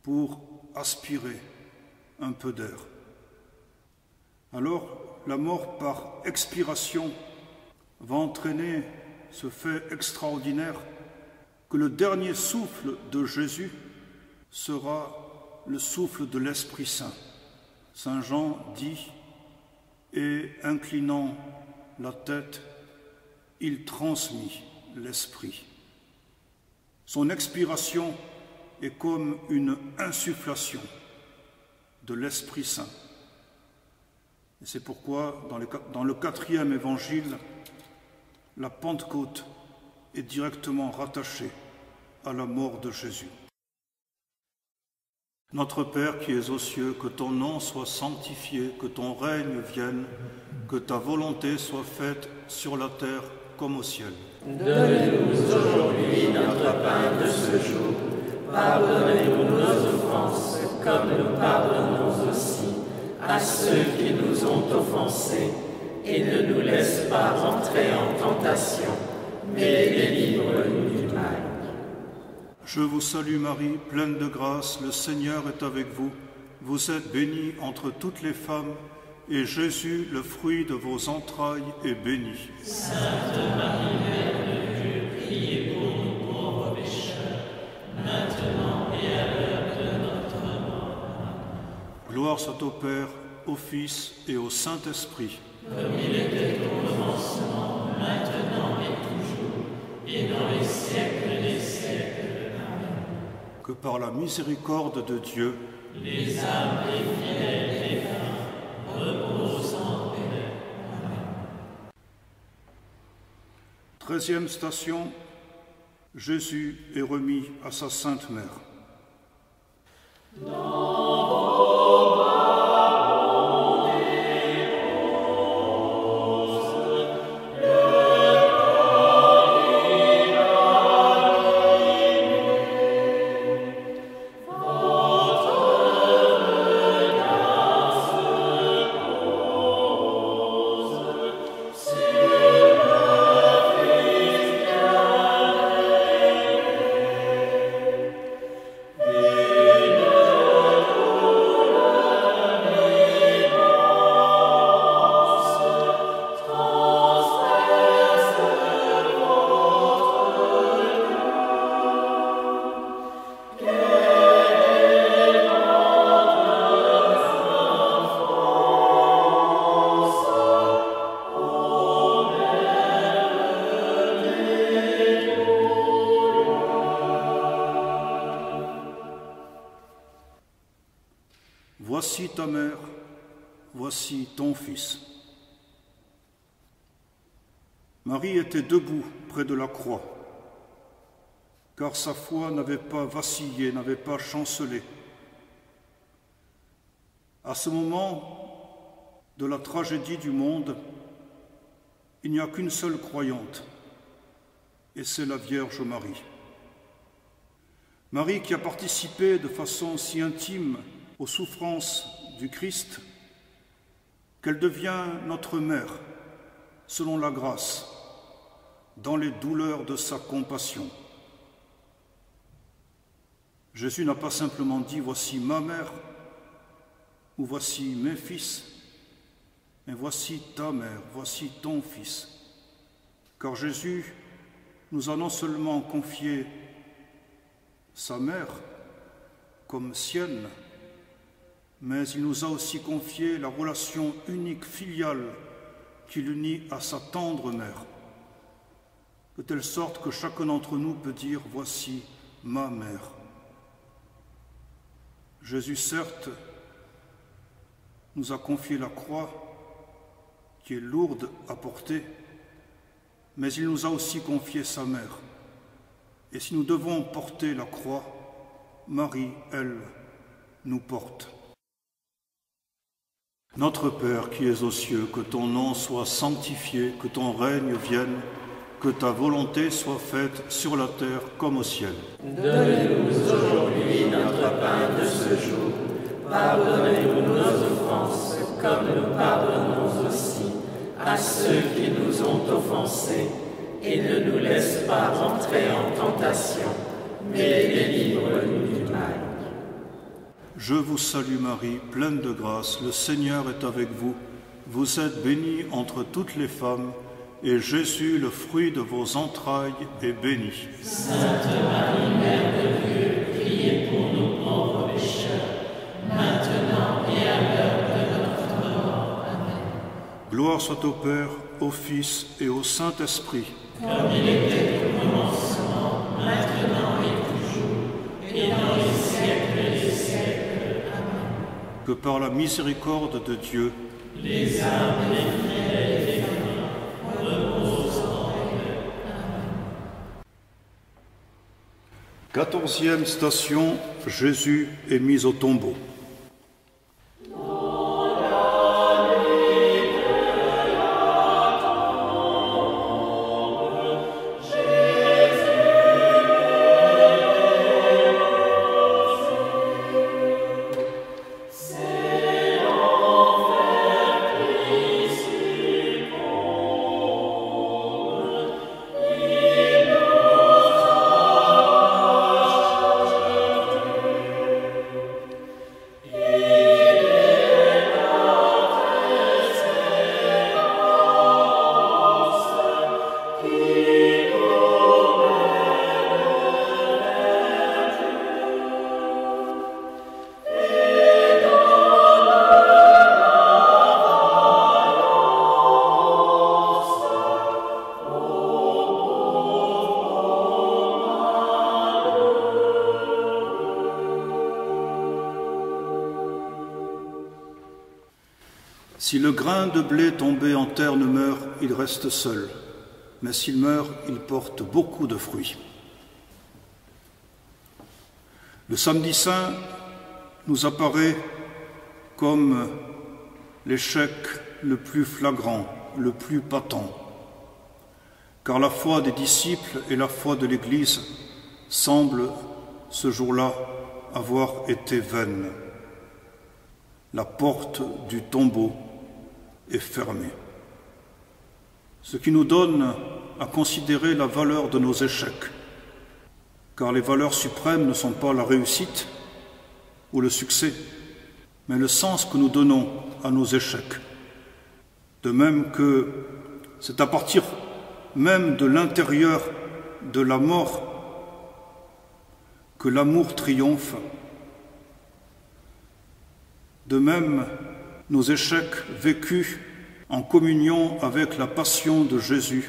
pour aspirer un peu d'air. Alors, la mort par expiration va entraîner ce fait extraordinaire que le dernier souffle de Jésus sera le souffle de l'Esprit Saint. Saint Jean dit « Et inclinant la tête, il transmit l'Esprit ». Son expiration est comme une insufflation de l'Esprit Saint. Et c'est pourquoi, dans le 4e évangile, la Pentecôte est directement rattachée à la mort de Jésus. Notre Père qui es aux cieux, que ton nom soit sanctifié, que ton règne vienne, que ta volonté soit faite sur la terre comme au ciel. Donne-nous aujourd'hui notre pain de ce jour. Pardonnez-nous nos offenses, comme nous pardonnons aussi à ceux qui nous ont offensés. Et ne nous laisse pas entrer en tentation, mais délivre-nous du mal. Je vous salue Marie, pleine de grâce, le Seigneur est avec vous. Vous êtes bénie entre toutes les femmes, et Jésus, le fruit de vos entrailles, est béni. Sainte Marie, Mère de Dieu, priez pour nous pauvres pécheurs, maintenant et à l'heure de notre mort. Gloire soit au Père, au Fils et au Saint-Esprit. Comme il était au commencement, maintenant et toujours, et dans les siècles des siècles. Amen. Que par la miséricorde de Dieu, les âmes des fidèles et des défunts reposent en paix. Amen. 13e station, Jésus est remis à sa Sainte Mère. Amen. voici ta mère, voici ton fils. Marie était debout près de la croix, car sa foi n'avait pas vacillé, n'avait pas chancelé. À ce moment de la tragédie du monde, il n'y a qu'une seule croyante, et c'est la Vierge Marie. Marie qui a participé de façon si intime aux souffrances du Christ qu'elle devient notre mère, selon la grâce, dans les douleurs de sa compassion. Jésus n'a pas simplement dit « voici ma mère » ou « voici mes fils », mais « voici ta mère, voici ton fils ». Car Jésus nous a non seulement confié sa mère comme sienne, mais il nous a aussi confié la relation unique filiale qui l'unit à sa tendre mère, de telle sorte que chacun d'entre nous peut dire « voici ma mère ». Jésus, certes, nous a confié la croix qui est lourde à porter, mais il nous a aussi confié sa mère. Et si nous devons porter la croix, Marie, elle, nous porte. Notre Père qui es aux cieux, que ton nom soit sanctifié, que ton règne vienne, que ta volonté soit faite sur la terre comme au ciel. Donne-nous aujourd'hui notre pain de ce jour. Pardonnez-nous nos offenses, comme nous pardonnons aussi à ceux qui nous ont offensés. Et ne nous laisse pas entrer en tentation, mais délivre-nous du mal. Je vous salue Marie, pleine de grâce, le Seigneur est avec vous. Vous êtes bénie entre toutes les femmes, et Jésus, le fruit de vos entrailles, est béni. Sainte Marie, Mère de Dieu, priez pour nous pauvres pécheurs, maintenant et à l'heure de notre mort. Amen. Gloire soit au Père, au Fils et au Saint-Esprit. Comme il était au commencement, maintenant et toujours, et dans les siècles des siècles. Amen. Que par la miséricorde de Dieu, les âmes des fidèles et des saints reposent en paix. Amen. 14e station, Jésus est mis au tombeau. Si le grain de blé tombé en terre ne meurt, il reste seul, mais s'il meurt, il porte beaucoup de fruits. Le samedi saint nous apparaît comme l'échec le plus flagrant, le plus patent, car la foi des disciples et la foi de l'Église semblent, ce jour-là, avoir été vaines. La porte du tombeau est fermée. Ce qui nous donne à considérer la valeur de nos échecs, car les valeurs suprêmes ne sont pas la réussite ou le succès, mais le sens que nous donnons à nos échecs. De même que c'est à partir même de l'intérieur de la mort que l'amour triomphe. De même, nos échecs vécus en communion avec la passion de Jésus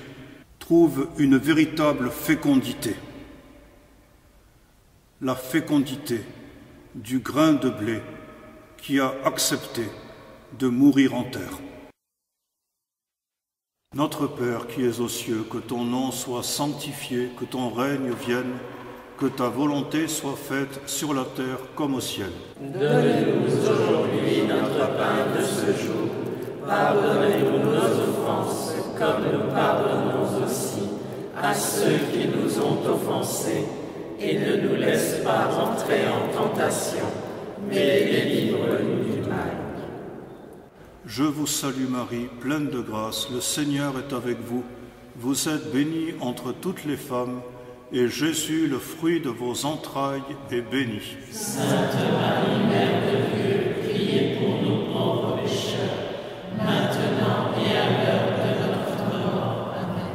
trouvent une véritable fécondité. La fécondité du grain de blé qui a accepté de mourir en terre. Notre Père qui es aux cieux, que ton nom soit sanctifié, que ton règne vienne, que ta volonté soit faite sur la terre comme au ciel. Donne-nous aujourd'hui notre pain de ce jour. Pardonnez-nous nos offenses, comme nous pardonnons aussi à ceux qui nous ont offensés. Et ne nous laisse pas entrer en tentation, mais délivre-nous du mal. Je vous salue Marie, pleine de grâce, le Seigneur est avec vous. Vous êtes bénie entre toutes les femmes, et Jésus, le fruit de vos entrailles, est béni. Sainte Marie, Mère de Dieu, priez pour nous pauvres pécheurs, maintenant et à l'heure de notre mort. Amen.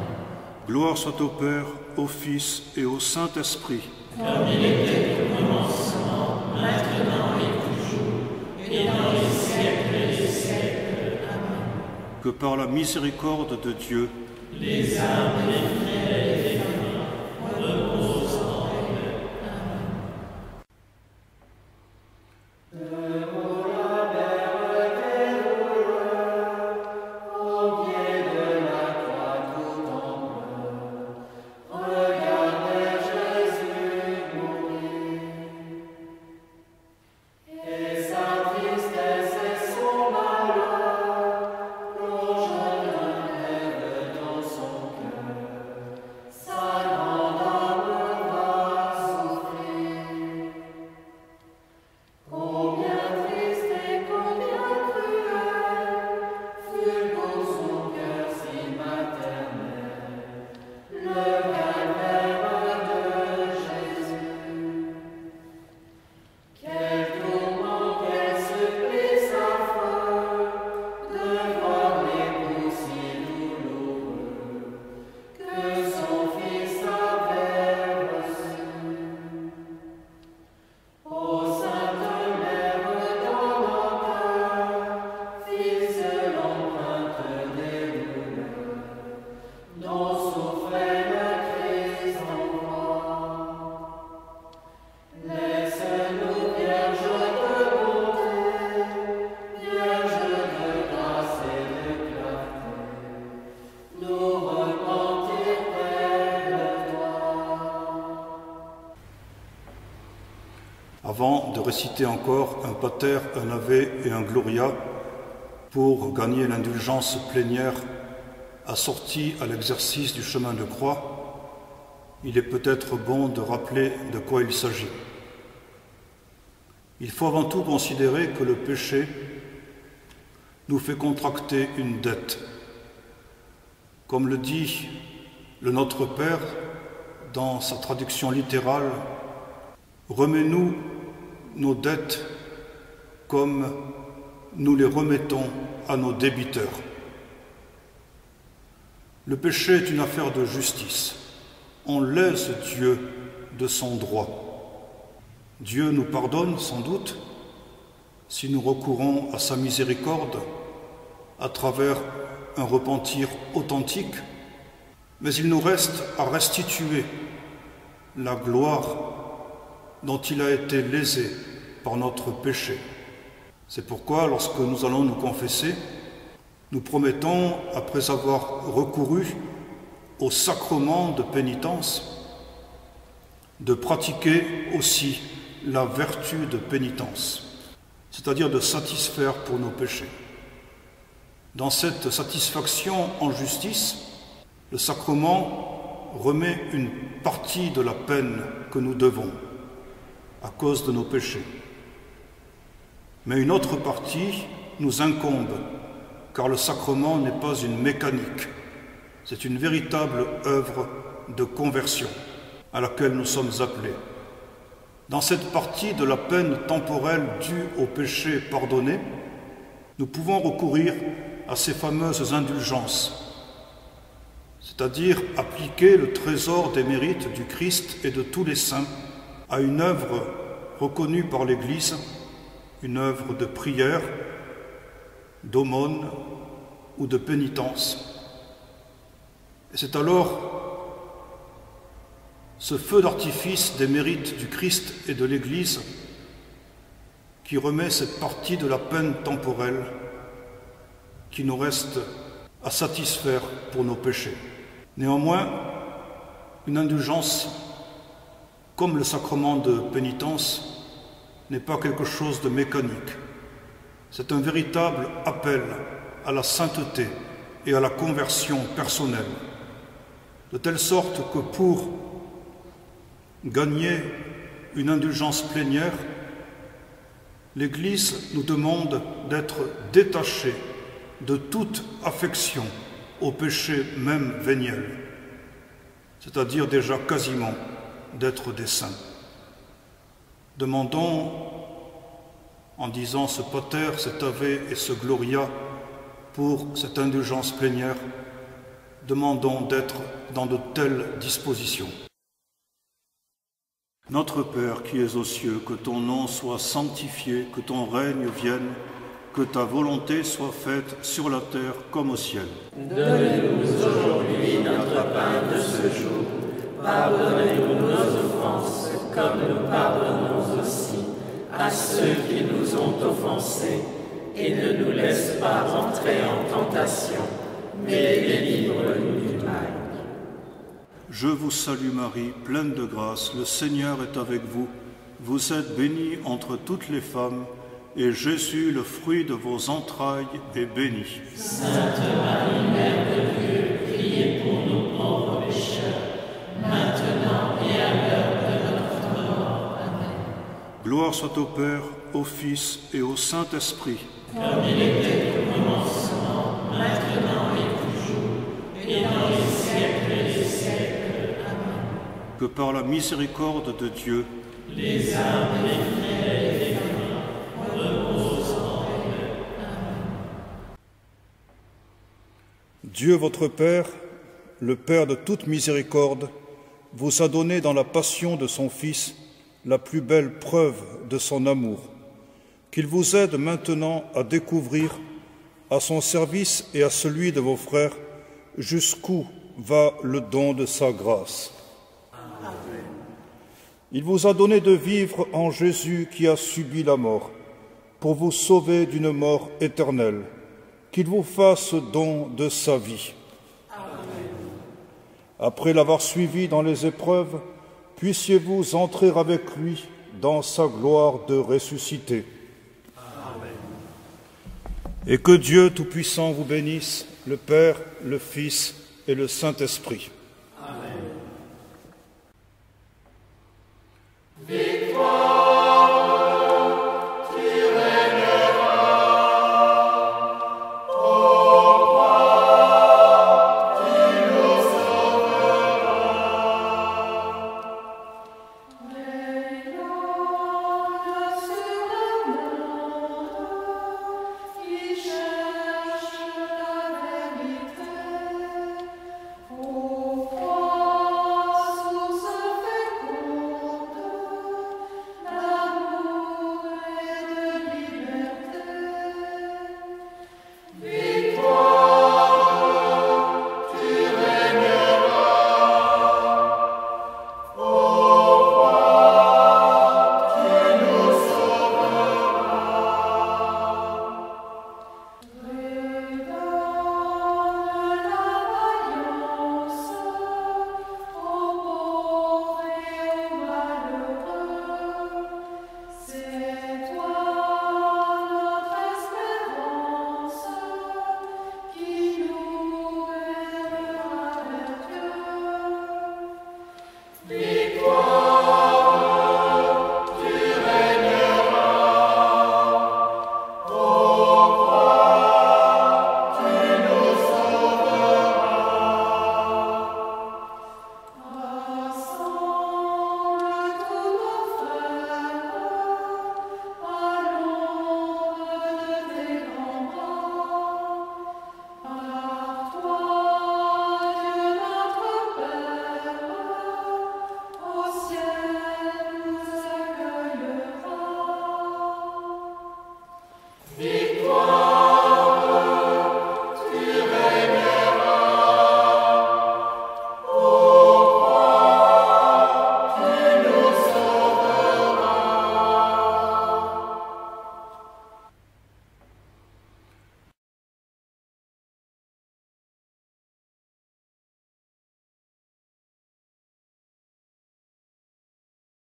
Gloire soit au Père, au Fils et au Saint-Esprit. Comme il était au commencement, maintenant et toujours, et dans les siècles des siècles. Amen. Que par la miséricorde de Dieu, les âmes des frères et des femmes reposent en paix. Avant de réciter encore un Pater, un Ave et un Gloria pour gagner l'indulgence plénière assortie à l'exercice du chemin de croix, il est peut-être bon de rappeler de quoi il s'agit. Il faut avant tout considérer que le péché nous fait contracter une dette. Comme le dit le Notre Père dans sa traduction littérale, « Remets-nous nos dettes comme nous les remettons à nos débiteurs. » Le péché est une affaire de justice. On lèse Dieu de son droit. Dieu nous pardonne sans doute si nous recourons à sa miséricorde à travers un repentir authentique, mais il nous reste à restituer la gloire dont il a été lésé par notre péché. C'est pourquoi, lorsque nous allons nous confesser, nous promettons, après avoir recouru au sacrement de pénitence, de pratiquer aussi la vertu de pénitence, c'est-à-dire de satisfaire pour nos péchés. Dans cette satisfaction en justice, le sacrement remet une partie de la peine que nous devons à cause de nos péchés. Mais une autre partie nous incombe, car le sacrement n'est pas une mécanique, c'est une véritable œuvre de conversion à laquelle nous sommes appelés. Dans cette partie de la peine temporelle due au péché pardonné, nous pouvons recourir à ces fameuses indulgences, c'est-à-dire appliquer le trésor des mérites du Christ et de tous les saints à une œuvre reconnue par l'Église, une œuvre de prière, d'aumône ou de pénitence. Et c'est alors ce feu d'artifice des mérites du Christ et de l'Église qui remet cette partie de la peine temporelle qui nous reste à satisfaire pour nos péchés. Néanmoins, une indulgence, comme le sacrement de pénitence, n'est pas quelque chose de mécanique. C'est un véritable appel à la sainteté et à la conversion personnelle, de telle sorte que pour gagner une indulgence plénière, l'Église nous demande d'être détachés de toute affection au péché même véniel, c'est-à-dire déjà quasiment d'être des saints. Demandons, en disant ce Pater, cet Ave et ce Gloria, pour cette indulgence plénière, demandons d'être dans de telles dispositions. Notre Père qui es aux cieux, que ton nom soit sanctifié, que ton règne vienne, que ta volonté soit faite sur la terre comme au ciel. Donne-nous aujourd'hui notre pain de ce jour. Pardonnez-nous nos offenses, comme nous pardonnons aussi à ceux qui nous ont offensés. Et ne nous laisse pas entrer en tentation, mais délivre-nous du mal. Je vous salue Marie, pleine de grâce, le Seigneur est avec vous. Vous êtes bénie entre toutes les femmes, et Jésus, le fruit de vos entrailles, est béni. Sainte Marie, Mère de Dieu, priez pour nous pauvres pécheurs, maintenant et à l'heure de notre mort. Amen. Gloire soit au Père, au Fils et au Saint-Esprit. Comme il était au commencement, maintenant et toujours, et dans les siècles des siècles. Amen. Que par la miséricorde de Dieu, les âmes des fidèles et des défunts reposent en paix. Amen. Dieu votre Père, le Père de toute miséricorde, vous a donné dans la passion de son Fils la plus belle preuve de son amour, qu'il vous aide maintenant à découvrir, à son service et à celui de vos frères, jusqu'où va le don de sa grâce. Amen. Il vous a donné de vivre en Jésus qui a subi la mort, pour vous sauver d'une mort éternelle, qu'il vous fasse don de sa vie. Amen. Après l'avoir suivi dans les épreuves, puissiez-vous entrer avec lui dans sa gloire de ressuscité. Amen. Et que Dieu Tout-Puissant vous bénisse, le Père, le Fils et le Saint-Esprit.